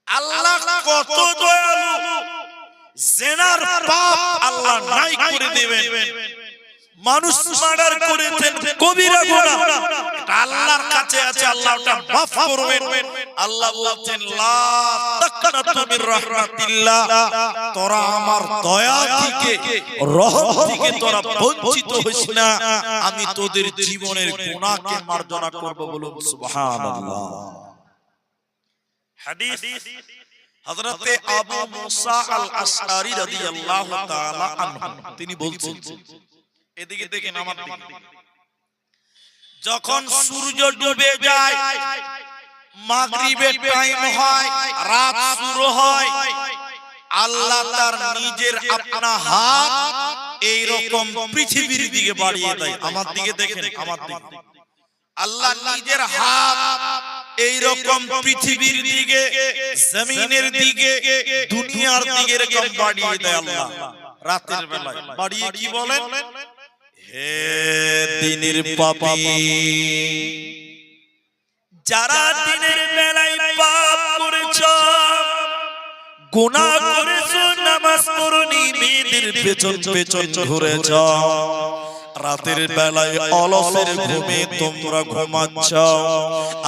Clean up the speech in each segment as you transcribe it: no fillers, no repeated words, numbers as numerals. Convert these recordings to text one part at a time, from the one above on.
আল্লাহ কত দয়ালু, জিনার পাপ আল্লাহ নাই করে দিবেন। মানুষ মার্ডার করেছেন কবিরা গুনাহ, এটা আল্লাহর কাছে আছে, আল্লাহ ওটা মাফ করবেন। আল্লাহ বলছেন লা তাকনাতু মির রাহমাতিল্লাহ, তোরা আমার দয়া থেকে রহমত থেকে তোরা বঞ্চিত হইস না, আমি তোদের জীবনের গুনাহকে মার্জনা করব। বলুন সুবহানাল্লাহ। হাদিস হযরতে আবু মুসা আল আশআরী রাদিয়াল্লাহু তাআলা আনহু তিনি বলছেন, এদিকে দেখেন আমার দিকে, যখন সূর্য ডুবে যায়, মাগরিবের টাইম হয়, রাত শুরু হয়, আল্লাহ তার নিজের আপনা হাত এই রকম পৃথিবীর দিকে বাড়িয়ে দেয়। আমার দিকে দেখেন, আমার দিকে আল্লাহ নিজের হাত এই রকম পৃথিবীর দিকে, জমিনের দিকে, দুনিয়ার দিকে এরকম বাড়িয়ে দেয় আল্লাহ রাতের বেলায়। বাড়িয়ে কি বলেন? হে দিনের পাপী, যারা দিনের বেলায় পাপ করেছো, গুনাহ করেছো, নামাজ পড়নি, মেয়েদের পেছন পেছন ঘুরেছো, রাতের বেলায় অলসের ঘুমে তোমরা ঘুমাচ্ছ,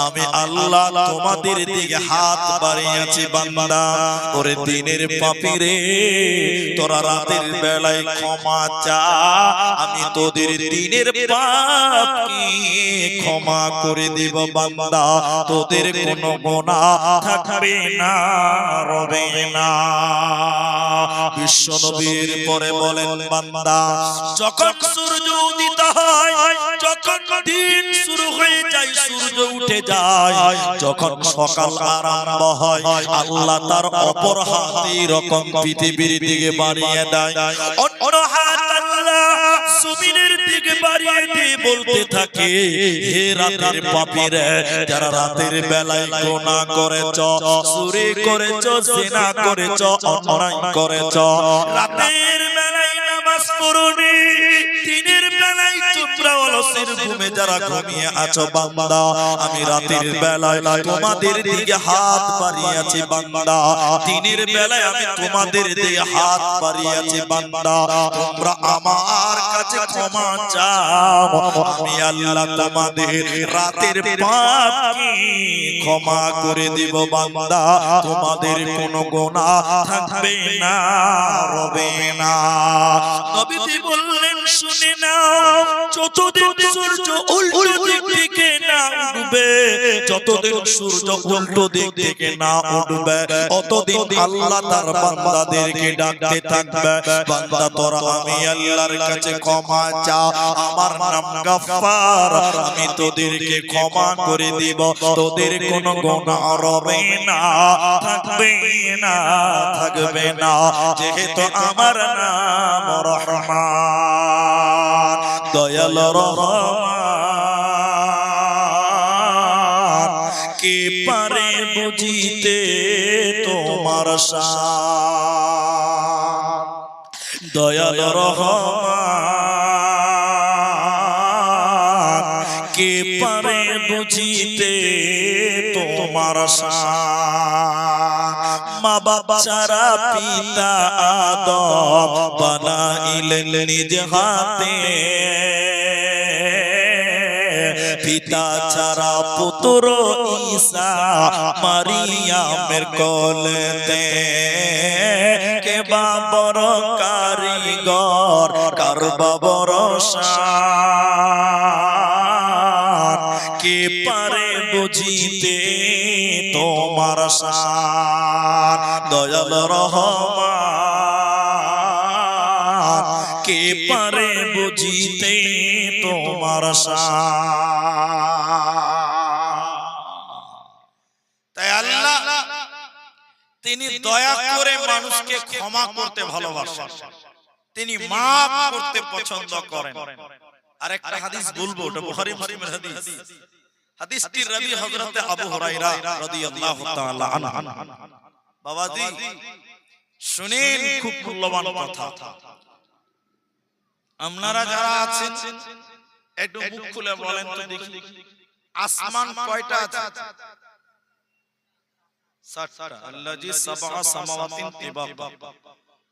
আমি আল্লাহ তোমাদের দিকে হাত বাড়িয়েছি বান্দা। ওরে দিনের পাপী রে, তোরা রাতের বেলায় ক্ষমা চা, আমি তোদের দিনের পাপকে ক্ষমা করে দেব বান্দা, তোদের কোনো গুনাহ থাকবে না, রবে না। বিশ্বনবীর পরে বলেন বান্দা, যখন সূর্য উদিত হয়, যখন দিন শুরু হয়ে যায়, সূর্য উঠে যায়, যখন সকাল আরম্ভ হয়, আল্লাহ তার অপর হাত এরকম পৃথিবীর দিকে বাড়িয়ে দেয়, অন্য হাত আল্লাহ জমিনের দিকে বাড়িয়ে দিয়ে বলতে থাকে, হে রাতের পাপীরা, যারা রাতের বেলায় গুনাহ করেছো, চুরি করেছো, জিনা করেছো, অন্যায় করেছো, রাতের বেলায় নামাজ পড়নি, দিনের বেলায় তোমরা অলসের ঘুমে যারা ঘুমিয়ে আছো বান্দা, আমি রাতের বেলায় তোমাদের দিকে হাত বাড়িয়েছি বান্দা, দিনের বেলায় আমি তোমাদের দিকে হাত বাড়িয়েছি বান্দা, তোমরা আমার কাছে ক্ষমা চাও, আমি আল্লাহ তোমাদের রাতের পাপকে ক্ষমা করে দেব বান্দা, তোমাদের কোনো গুনাহ থাকবে না, রবে না। নবীজি বললেন, শুনে নাও, যতদিন সূর্য উল্টো দিক থেকে না উঠবে, যতদিন সূর্য উল্টো দিক থেকে না উঠবে, অতদিন আল্লাহ তার বান্দাদেরকে ডাকতে থাকবে, বান্দা তোরা আমি আল্লাহর কাছে ক্ষমা চা, আমার নাম গফফার, আমি তোদেরকে ক্ষমা করে দিব, তোদের কোনো গুনাহ রবে না, থাকবে না, থাকবে না, যেহেতু আমার নাম রহমান, দয়াল রহমান, কে পারে বুঝিতে তোমার শান, দয়াল রহমান, কে পারে বুঝিতে তোমার শান। মা বাবা ছাড়া পিতা আদম বানাইলেন নিজ হাতে, পিতা ছাড়া পুত্র ঈসা মারিয়ামের কোলেতে, কে বা বড় কারিগর, কার বা বড় শান, কে পারে বুঝিতে তোমার শান, দয়াল রহমান, কে পারে বুঝিতে তোমার শান। তাই আল্লাহ তিনি দয়া করে মানুষকে ক্ষমা করতে ভালোবাসেন, তিনি মাফ করতে পছন্দ করেন। আরেকটা হাদিস বলবো, ওটা বুখারী মুসলিমের হাদিস। হাদিসটির রাবী হযরত আবু হুরায়রা রাদিয়াল্লাহু তাআলা আনহু। বাবাজি শুনেন, খুব মূল্যবান কথা। আপনারা যারা আছেন একটু মুখ খুলে বলেন তো দেখি, আসমান কয়টা আছে? 7টা আল্লাযী সাবআ সামাওয়াতিন তিবাকা,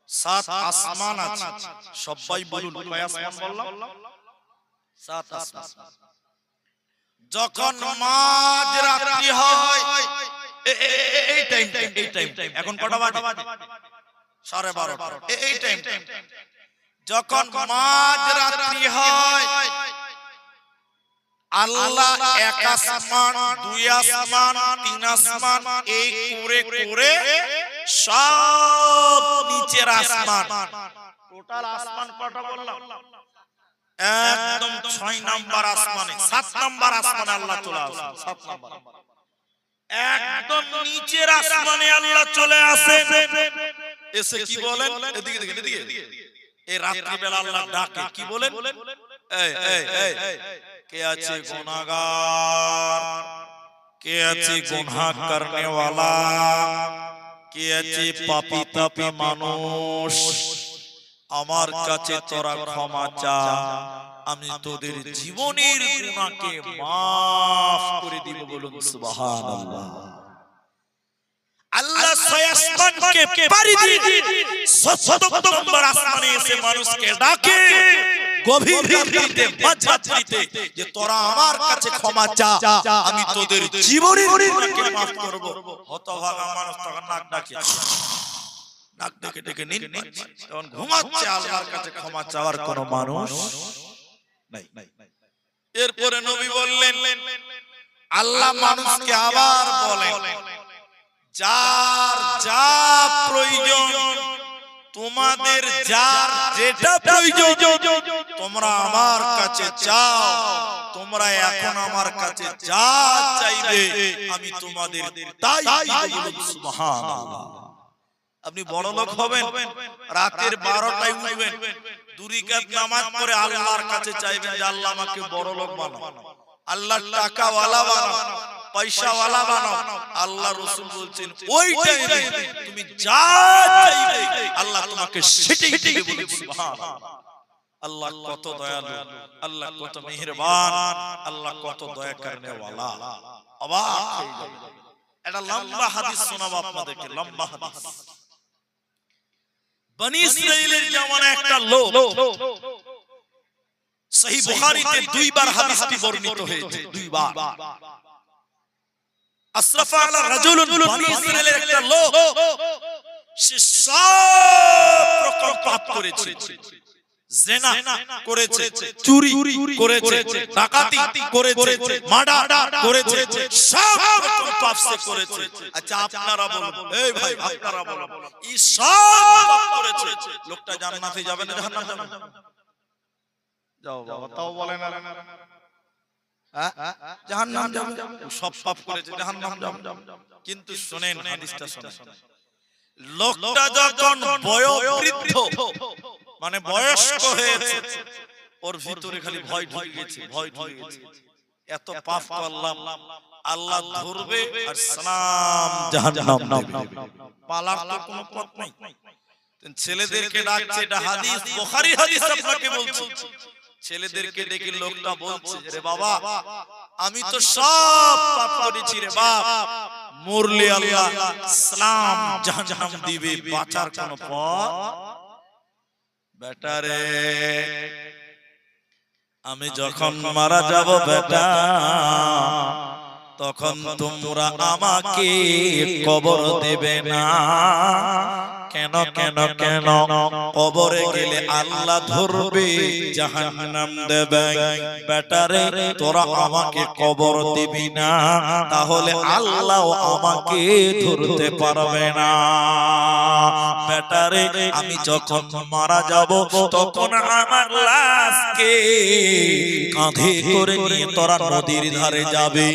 7 আসমান আছে। সবাই বলুন কয় আসমান বললাম? 7 আসমান। যখন মাঝ রাত্রি হয়, এই টাইম এখন কটা বাজে? 12:30। এই টাইম যখন মাঝ রাত্রি হয়, আল্লাহ এক আসমান, দুই আসমান, তিন আসমান এই করে করে সব নিচের আসমান, টোটাল আসমান কটা বললাম? একদম 6 নাম্বার আসমানে, 7 নাম্বার আসমানে আল্লাহ চলে আসে। 7 নাম্বার একদম নিচের আসমানে আল্লাহ চলে আসে। এসে কি বলেন? এদিকে দেখেন, এদিকে। এই রাত্রি বেলা আল্লাহ ডাকে, কি বলেন? এই এই এই কে আছে গুনাহগার, কে আছে গুনাহ করনে वाला, কে আছে পাপী তাপী মানুষ, আমার কাছে তোরা ক্ষমা চা, আমি তোদের জীবনের গুনাহকে maaf করে দিব। বলুন সুবহানাল্লাহ। আল্লাহ 6 আসমানকে পাড়ি দিয়ে 7 নম্বর আসমানে এসে মানুষকে ডাকে গভীর রাত্রিতে, মাঝরাত্রিতে, যে তোরা আমার কাছে ক্ষমা চা, আমি তোদের জীবনের গুনাহকে maaf করব। হতভাগা মানুষ তখন নাক ডাকে, নাক ডেকে ডেকে নিন, তখন ঘুমাচ্ছে, আল্লাহর কাছে ক্ষমা চাওয়ার কোনো মানুষ নাই। এরপরে নবী বললেন, আল্লাহ মানুষকে আবার বলেন, যার যা প্রয়োজন, তোমাদের যার যেটা প্রয়োজন তোমরা আমার কাছে চাও, তোমরা এখন আমার কাছে যা চাইবে আমি তোমাদের তাই দিব। বলুন সুবহানাল্লাহ। আপনি বড় লোক হবেন, রাতের 12টায় উঠবেন, 2 রাকাত নামাজ পড়ে আল্লাহর কাছে চাইবেন যে আল্লাহ আমাকে বড় লোক বানাও, আল্লাহ টাকা ওয়ালা বানাও, পয়সা ওয়ালা বানাও। আল্লাহ রাসূল বলছেন ওই টাইমে তুমি যা চাইবে আল্লাহ তোমাকে সেটাই দিবে। বলুন সুবহানাল্লাহ। আল্লাহ কত দয়ালু, আল্লাহ কত মেহেরবান, আল্লাহ কত দয়া করনে वाला। অবাক হয়ে যাবেন। একটা লম্বা হাদিস শোনাবো আপনাদেরকে, লম্বা হাদিস। বনি ইসরাইলের জামানায় একটা লোক, সহিহ বুখারীতে 2 বার হাদিসটি বর্ণিত হয়েছে, 2 বার। আসরাফা আলা রাজুলুন, বনি ইসরাইলের একটা লোক, সে সব রকম পাপ করেছে, জিনা করেছে, চুরি করেছে, ডাকাতি করেছে, মার্ডার করেছে, সব রকম পাপ সে করেছে। আচ্ছা আপনারা বলুন, এই ভাই আপনারা বলুন, এই সব পাপ করেছে, লোকটা জান্নাতে যাবে না জাহান্নামে যাবে? যাও বাবা, তাও বলেন না। জাহান্নাম যাবে, সব পাপ করেছে, জাহান্নাম যাবে। কিন্তু শুনেন হাদিসটা শুনেন, লোকটা যখন বয়োবৃদ্ধ মানে বয়স্ক হয়েছে, ওর ভিতরে খালি ভয় ঢুকে গেছে, ভয় ঢুকে গেছে। এত পাপ করলাম, আল্লাহ ধরবে আর সালাম জাহান্নাম দেবে, পালার তো কোনো পথ নাই। ছেলেদেরকে ডাকছে, এটা হাদিস, বুখারী হাদিস আপনাকে বলছি। ছেলেদেরকে ডেকে লোকটা বলছে, রে বাবা আমি তো সব পাপ করেছি রে বাপ, মরলে আল্লাহ সালাম জাহান্নাম দিবে, বাঁচার কোনো পথ? বেটা রে, আমি যখন মারা যাব বেটা, তখন তোমরা আমাকে কবর দেবে না। কেন কেন কেন? কবরে গেলে আল্লাহ ধরবে, জাহান্নাম দেবে। বেটারে তোরা আমাকে কবর দিবি না, তাহলে আল্লাহ আমাকে ধরতে পারবে না। বেটারে আমি যখন মারা যাব, তখন আমার লাশকে কাঁধে করে নিয়ে তোরা নদীর ধারে যাবে,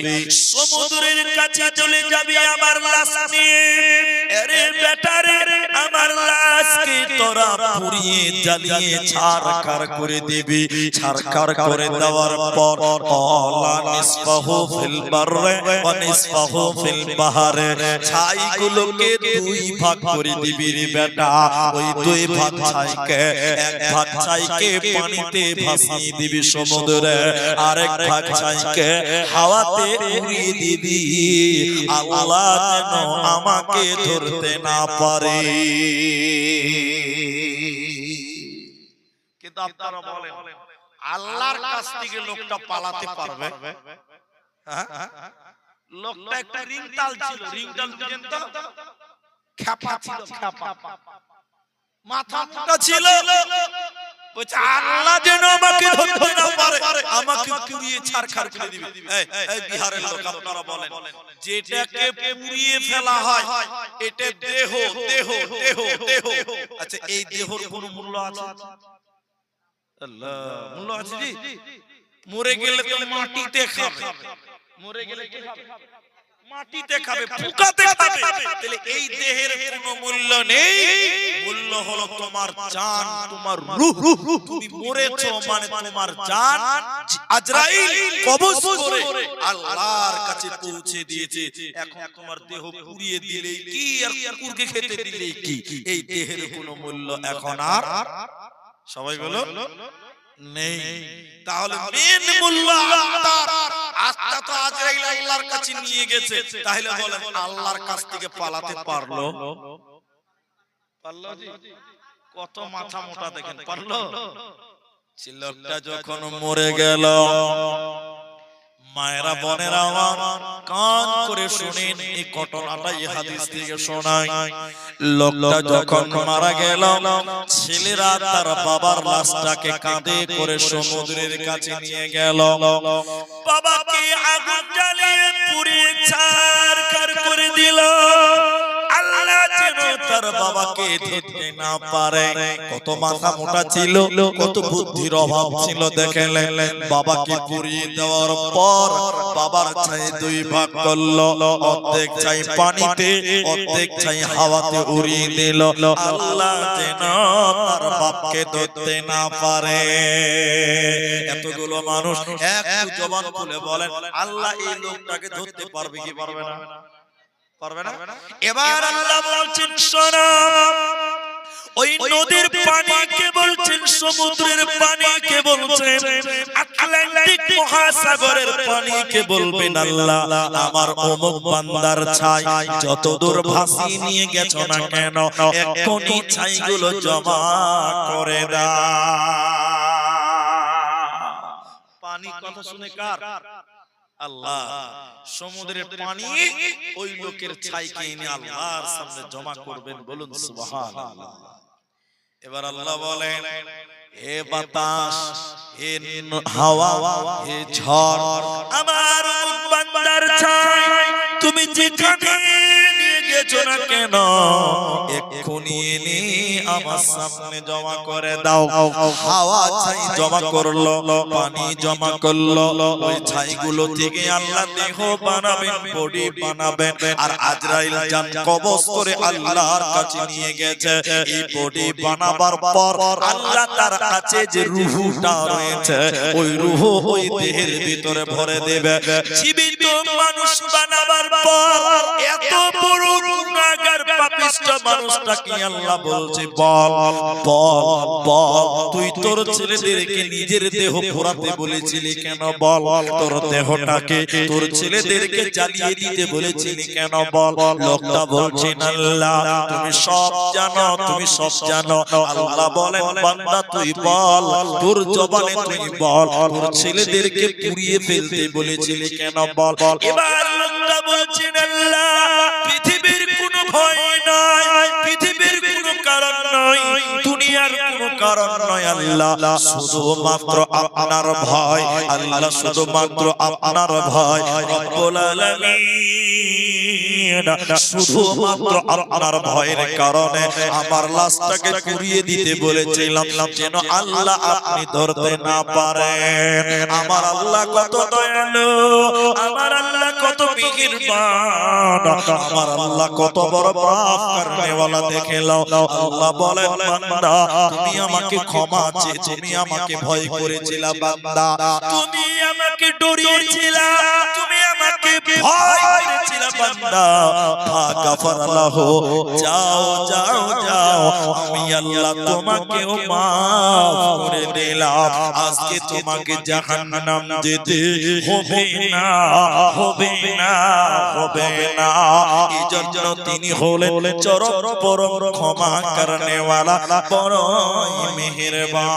সমুদ্রের কাছে চলে যাবে আমার লাশ নিয়ে। আরে বেটারে আমার লাশকে তোরা পুড়িয়ে জ্বালিয়ে ছারখার করে দিবি। ছারখার করে দেওয়ার পর আলা নিসফাহু ফিল বাররে ওয়া নিসফাহু ফিল বাহরে, ছাইগুলোকে দুই ভাগ করে দিবি রে বেটা। ওই দুই ভাগ ছাইকে, এক ভাগ ছাইকে পানিতে ভাসিয়ে দিবি সমুদ্রে, আরেক ভাগ ছাইকে হাওয়াতে উড়িয়ে দিবি। আল্লাহ যেন আমাকে ধরতে না পারে। কিন্তু আপনারা বলেন আল্লাহর কাছ থেকে লোকটা পালাতে পারবে? লোকটা একটা রিংটাল ছিল, রিংটাল বুঝেন তো? খ্যাপা ছিল, খ্যাপা, মাথা মোটা ছিল। বলছে আল্লাহ যেন আমাকে ধরতে না পারে, আমাকে পুড়িয়ে ছারখার করে দিবে। এই বিহারের লোক আপনারা বলেন, যেটাকে পুড়িয়ে ফেলা হয় এটা দেহ, দেহ, দেহ, দেহ। আচ্ছা এই দেহর কোনো মূল্য আছে? আল্লাহ, মূল্য আছে জি? মরে গেলে তো মাটিতে খাবে, মরে গেলে কি খাবে? মাটিতে খাবে, পোকাতে খাবে। তাহলে এই দেহের কোনো মূল্য নেই। মূল্য হলো তোমার জান, তোমার রূহ। তুমি মরেছো মানে তোমার জান আজরাইল কবজ করে আল্লাহর কাছে পৌঁছে দিয়েছে। এখন তোমার দেহ পুড়িয়ে দিলেই কি আর কুকুরকে খেতে দিলেই কি, এই দেহের কোনো মূল্য এখন আর সবাই বলো নেই। তাহলে মেন মূল্য আত্মার, আত্মা তো আজরাইল আল্লাহর কাছে নিয়ে গেছে। তাহলে বলেন আল্লাহর কাছ থেকে পালাতে পারলো? পারলো জি? কত মাথা মোটা দেখেন, পারলো? ছেলেটা যখন মরে গেল, মায়েরা বোনেরা আমার কান করে শুনেন এই ঘটনাটা, এই হাদিস থেকে শোনায়। লোকটা যখন মারা গেল, ছেলেরা তার বাবার লাশটাকে কাঁধে করে সমুদ্রের কাছে নিয়ে গেল। বাবাকে আগুন জ্বালিয়ে পুড়িয়ে ছারখার করে দিল। আল্লাহ যেন তার বাবাকে ধরতে না পারে। কত মাথা মোটা ছিল, কত বুদ্ধির অভাব ছিল দেখেন। বাবাকে পুড়িয়ে দেওয়ার পর বাবার ছাই দুই ভাগ করলো, অর্ধেক ছাই পানিতে, অর্ধেক ছাই হাওয়াতে উড়িয়ে দিল। আল্লাহ যেন তার বাপকে ধরতে না পারে। এতগুলো মানুষ এক জবান খুলে বলেন আল্লাহ এই লোকটাকে ধরতে পারবে কি পারবে না? পারবে না। এবার আল্লাহ বলছেন শোনো, ওই নদীর পানিকে বলছেন, সমুদ্রের পানিকে বলছেন, আটলান্টিক মহাসাগরের পানিকে বলবেন আল্লাহ আমার অমুক বান্দার ছাই যত দূর ভাসিয়ে নিয়ে গেছো না কেন, এখনই ছাইগুলো জমা করে দাও। পানি কথা শুনে কার? আল্লাহ। সমুদ্রের পানি ওই লোকের ছাইকে এনে আল্লাহর সামনে জমা করবেন, বলুন সুবহানাল্লাহ। এবার আল্লাহ বলেন হে বাতাস, হে হাওয়া, হে ঝড়, আমার বান্দার ছাই তুমি যেখানে নিয়ে গেছো না কেন, এক্ষুনি এনে আমার সামনে জমা করে দাও। হাওয়া ছাই জমা করলো, পানি জমা করলো, ওই ছাইগুলো থেকে আল্লাহ দেহ বানাবেন, বডি বানাবেন। আর আজরাইল জান কবজ করে আল্লাহর কাছে নিয়ে গেছে। এই বডি বানাবার পর আল্লাহ তার কাছে যে রূহটা রয়েছে, ওই রূহ ওই দেহের ভিতরে ভরে দেবে। জীবিত মানুষ বানাবার পর এত বড় গুনাহগার পাপিষ্ঠ মানুষটাকে আল্লাহ বলছে বল বল বল, তুই তোর ছেলেদেরকে নিজের দেহ পোড়াতে বলেছিলি কেন? বল তোর দেহটাকে তোর ছেলেদেরকে জ্বালিয়ে দিতে বলেছিলি কেন? বল। লোকটা বলছেন আল্লাহ তুমি সব জানো, তুমি সব জানো। আল্লাহ বলেন বান্দা তুই বল, তোর জবানে তুই বল, তোর ছেলেদেরকে পুড়িয়ে ফেলতে বলেছিলি কেন? বল। এবার লোকটা বলছেন আল্লাহ পৃথিবীর কোনো ভয় নাই, পৃথিবীর কোনো কারণ নাই, দুনিয়ার কোনো কারণ নয় আল্লাহ, শুধুমাত্র আপনার ভয় আল্লাহ, শুধুমাত্র আপনার ভয় রব্বুল আলামিন, শুধুমাত্র আপনার ভয়ের কারণে আমার লাশটাকে কুড়িয়ে দিতে বলেছিলাম যেন আল্লাহ আপনি ধরতে না পারেন। আমার আল্লাহ কত দয়ালু, আমার আল্লাহ কত মেহেরবান, আমার আল্লাহ কত বড় মাফ করনেওয়ালা দেখে নাও। আল্লাহ বলেন বান্দা তুমি আমাকে ক্ষমা চেয়ে, তুমি আমাকে ভয় করেছিলা বান্দা, তুমি আমাকে ডরিয়েছিলা, তুমি আমাকে ভয় করেছিলা বান্দা, গাফারাল্লাহু, যাও যাও যাও, আমি আল্লাহ তোমাকেও মাফ করে দিলাম। আজকে তোমাকে জাহান্নাম যেতে হবে না, হবে না, হবে না। এই জন্য তিনি হলেন চরম পরম ক্ষমা করনেওয়ালা, বড়ই মেহেরবান।